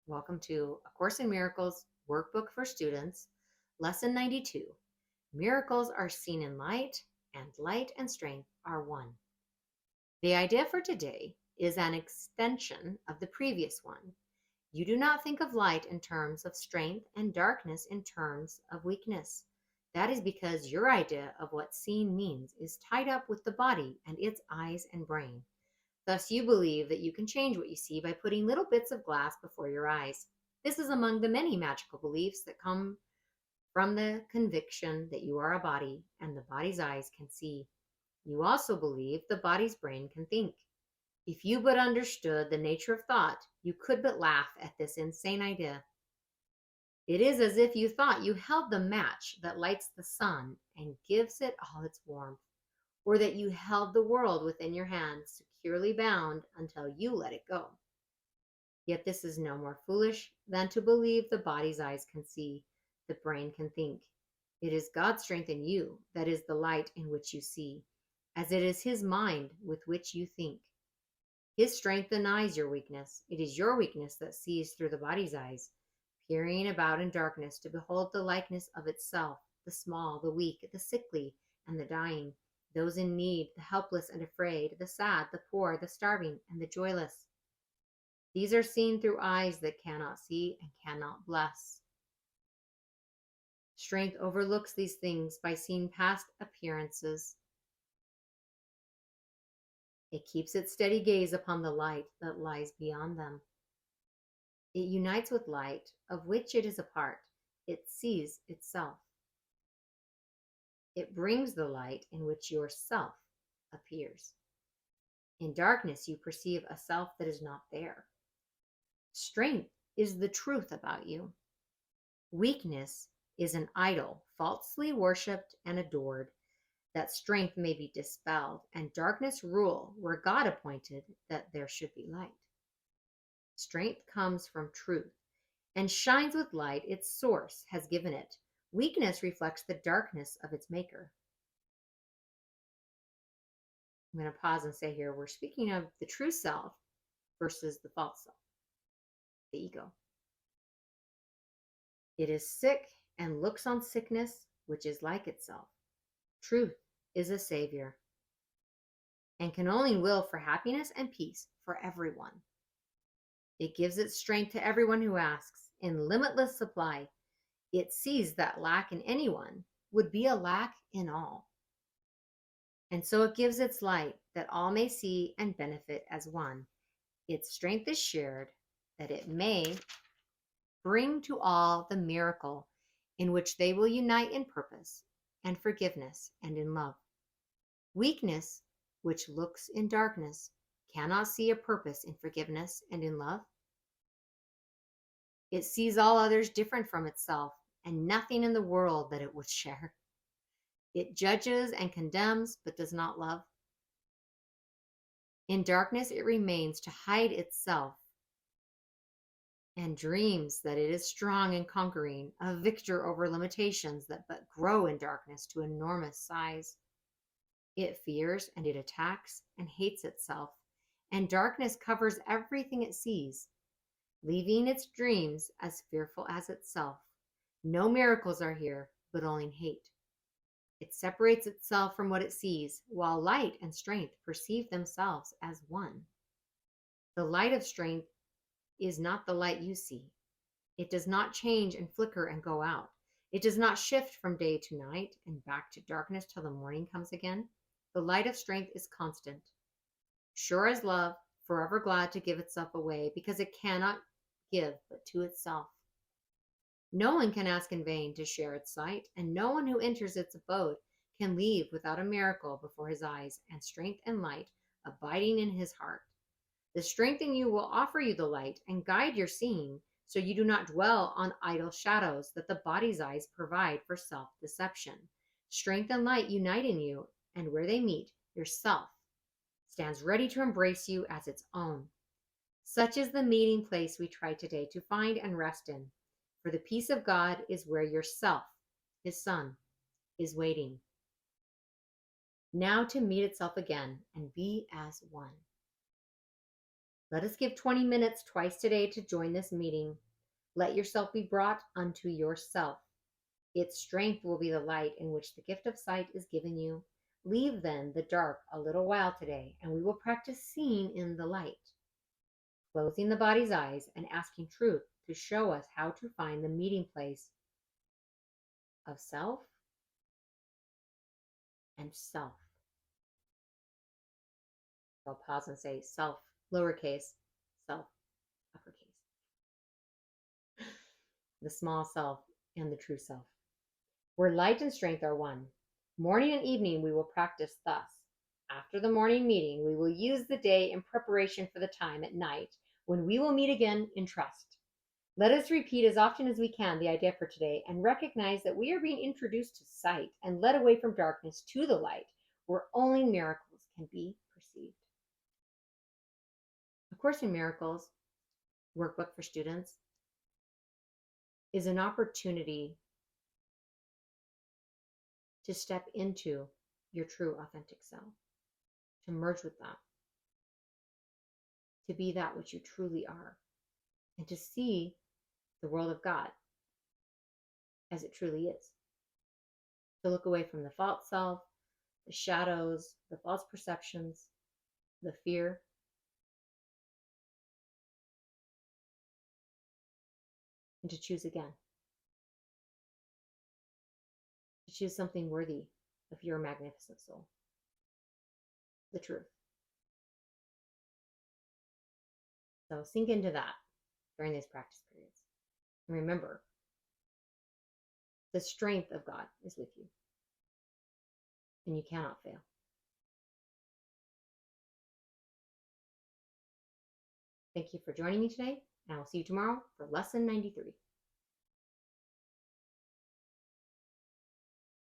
Welcome to A Course in Miracles Workbook for Students, Lesson 92. Miracles are seen in light, and light and strength are one. The idea for today is an extension of the previous one. You do not think of light in terms of strength and darkness in terms of weakness. That is because your idea of what seen means is tied up with the body and its eyes and brain. Thus, you believe that you can change what you see by putting little bits of glass before your eyes. This is among the many magical beliefs that come from the conviction that you are a body and the body's eyes can see. You also believe the body's brain can think. If you but understood the nature of thought, you could but laugh at this insane idea. It is as if you thought you held the match that lights the sun and gives it all its warmth, or that you held the world within your hands, securely bound until you let it go. Yet this is no more foolish than to believe the body's eyes can see, the brain can think. It is God's strength in you that is the light in which you see, as it is His mind with which you think. His strength denies your weakness. It is your weakness that sees through the body's eyes, peering about in darkness to behold the likeness of itself, the small, the weak, the sickly, and the dying, those in need, the helpless and afraid, the sad, the poor, the starving, and the joyless. These are seen through eyes that cannot see and cannot bless. Strength overlooks these things by seeing past appearances. It keeps its steady gaze upon the light that lies beyond them. It unites with light, of which it is a part. It sees itself. It brings the light in which yourself appears. In darkness, you perceive a self that is not there. Strength is the truth about you. Weakness is an idol, falsely worshipped and adored, that strength may be dispelled and darkness rule where God appointed that there should be light. Strength comes from truth and shines with light its source has given it. Weakness reflects the darkness of its maker. I'm going to pause and say here, we're speaking of the true self versus the false self, the ego. It is sick and looks on sickness, which is like itself. Truth is a savior and can only will for happiness and peace for everyone. It gives its strength to everyone who asks in limitless supply. It sees that lack in anyone would be a lack in all. And so it gives its light that all may see and benefit as one. Its strength is shared that it may bring to all the miracle in which they will unite in purpose and forgiveness and in love. Weakness, which looks in darkness, cannot see a purpose in forgiveness and in love. It sees all others different from itself and nothing in the world that it would share. It judges and condemns, but does not love. In darkness, it remains to hide itself and dreams that it is strong and conquering, a victor over limitations that but grow in darkness to enormous size. It fears and it attacks and hates itself, and darkness covers everything it sees, leaving its dreams as fearful as itself. No miracles are here, but only hate. It separates itself from what it sees, while light and strength perceive themselves as one. The light of strength is not the light you see. It does not change and flicker and go out. It does not shift from day to night and back to darkness till the morning comes again. The light of strength is constant, sure as love, forever glad to give itself away, because it cannot give but to itself. No one can ask in vain to share its sight, and no one who enters its abode can leave without a miracle before his eyes and strength and light abiding in his heart. The strength in you will offer you the light and guide your seeing, so you do not dwell on idle shadows that the body's eyes provide for self-deception. Strength and light unite in you, and where they meet, yourself stands ready to embrace you as its own. Such is the meeting place we try today to find and rest in. For the peace of God is where yourself, His Son, is waiting. Now to meet itself again and be as one. Let us give 20 minutes twice today to join this meeting. Let yourself be brought unto yourself. Its strength will be the light in which the gift of sight is given you. Leave then the dark a little while today, and we will practice seeing in the light, closing the body's eyes and asking truth to show us how to find the meeting place of self and self. So I'll pause and say self, lowercase, self, uppercase. The small self and the true self, where light and strength are one. Morning and evening we will practice thus. After the morning meeting, we will use the day in preparation for the time at night when we will meet again in trust. Let us repeat as often as we can the idea for today and recognize that we are being introduced to sight and led away from darkness to the light where only miracles can be perceived. A Course in Miracles workbook for students is an opportunity to step into your true authentic self, to merge with that, to be that which you truly are, and to see the world of God as it truly is. To look away from the false self, the shadows, the false perceptions, the fear, and to choose again. To choose something worthy of your magnificent soul. The truth. So sink into that during these practice periods. And remember, the strength of God is with you. And you cannot fail. Thank you for joining me today, and I will see you tomorrow for Lesson 93.